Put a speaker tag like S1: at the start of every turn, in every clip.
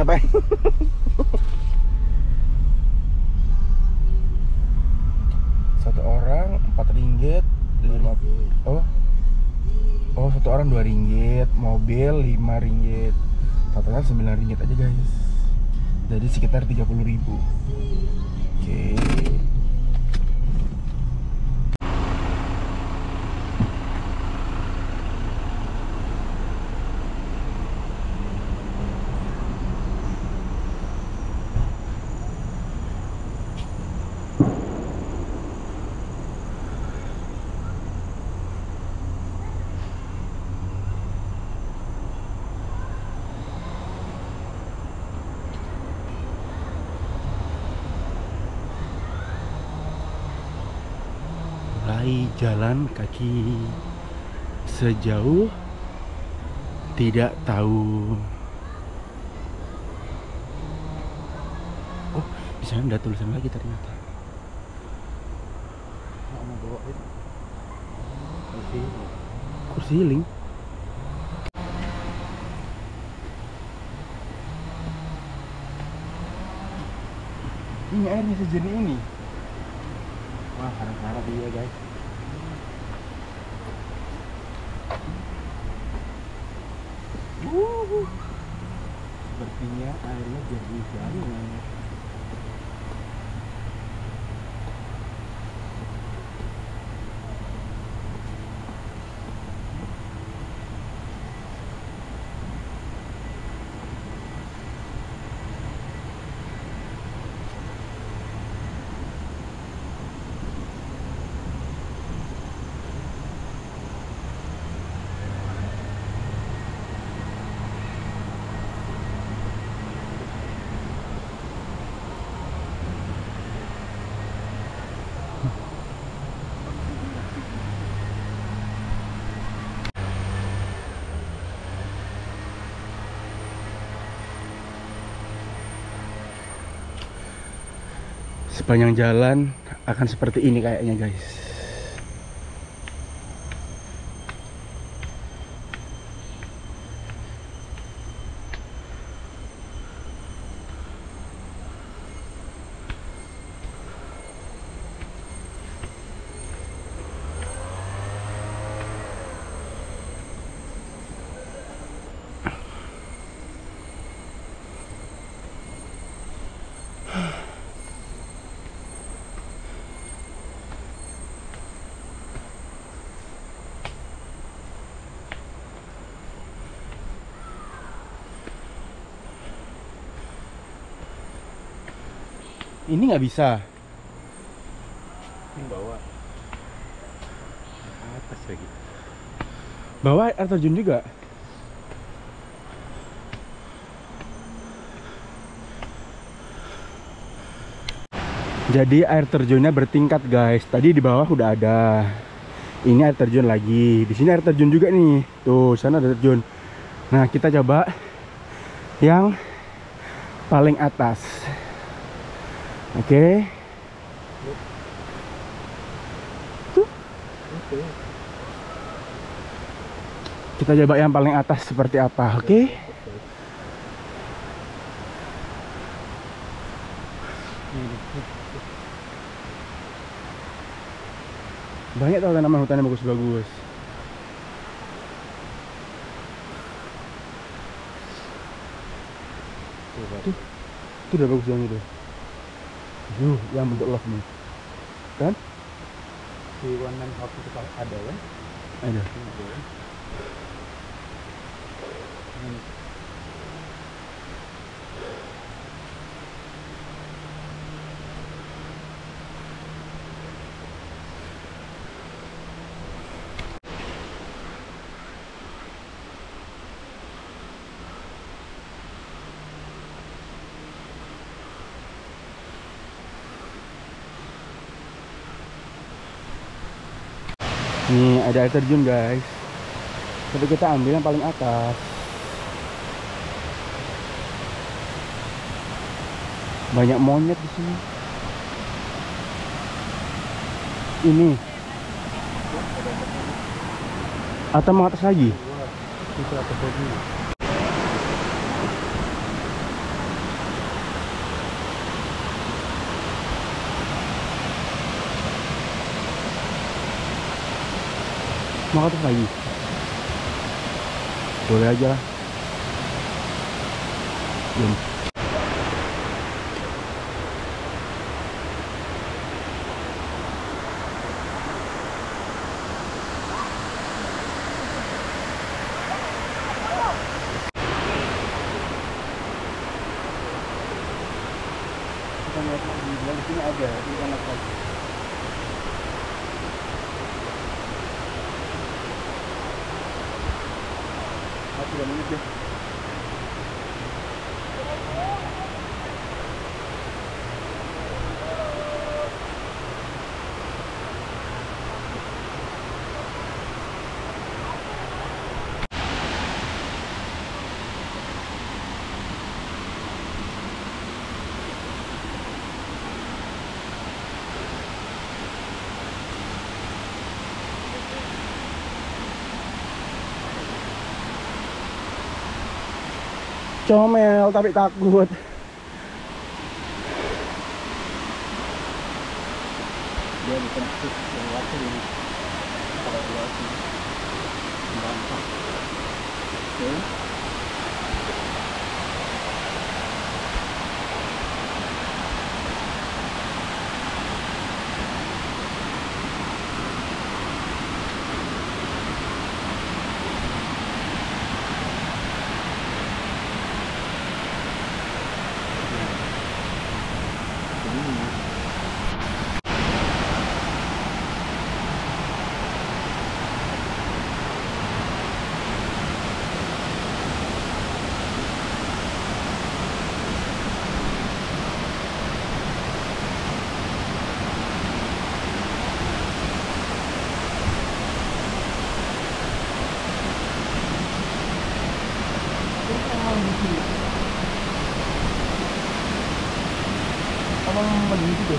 S1: Siapa? Satu orang 4 ringgit 5. Oh, satu orang 2 ringgit, mobil 5 ringgit. Totalnya 9 ringgit aja guys. Jadi sekitar 30.000. Oke. Mulai jalan kaki sejauh tidak tahu. Oh, di sana ada tulisan lagi ternyata. Kursi healing. Ini airnya sejernih ini. Wah, harap-harap dia guys. Sepertinya airnya jernih banget. Sepanjang jalan akan seperti ini kayaknya guys. Ini nggak bisa.
S2: Ini bawa atas lagi.
S1: Bawa air terjun juga. Jadi air terjunnya bertingkat guys. Tadi di bawah udah ada. Ini air terjun lagi. Di sini air terjun juga nih. Tuh, sana ada terjun. Nah, kita coba yang paling atas. Oke. Tuh. Kita coba yang paling atas seperti apa, oke? Banyak tau tanaman hutan yang bagus-bagus. Tuh udah bagus yang itu. Yang bentuk love nih, kan?
S2: Di warna kopi itu ada kan?
S1: Ada. Nih ada air terjun guys. Tapi kita ambil yang paling atas. Banyak monyet di sini. Ini. Atau mau atas lagi?
S2: Itu atas lagi.
S1: Mau ke atas lagi? Boleh aja lah. Belum. Kita lihat di bawah sini ada, ini enak lagi. Masih 2 menit deh. Comel tapi takut. Dia bukan yang waktu ini. Kalau dia sih gampang. Oke. Abang mending gitu.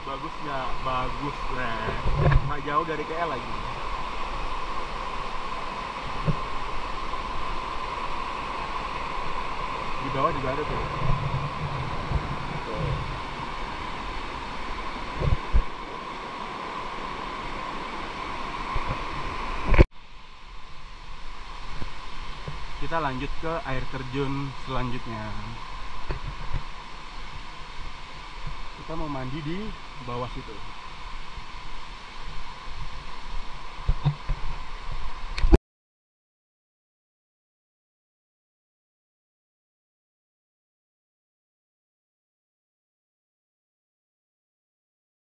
S2: Bagus nggak? Bagus lah. Nggak jauh dari KL lagi. Di bawah juga ada tuh. Tuh.
S1: kita lanjut ke air terjun selanjutnya. Kita mau mandi di bawah situ.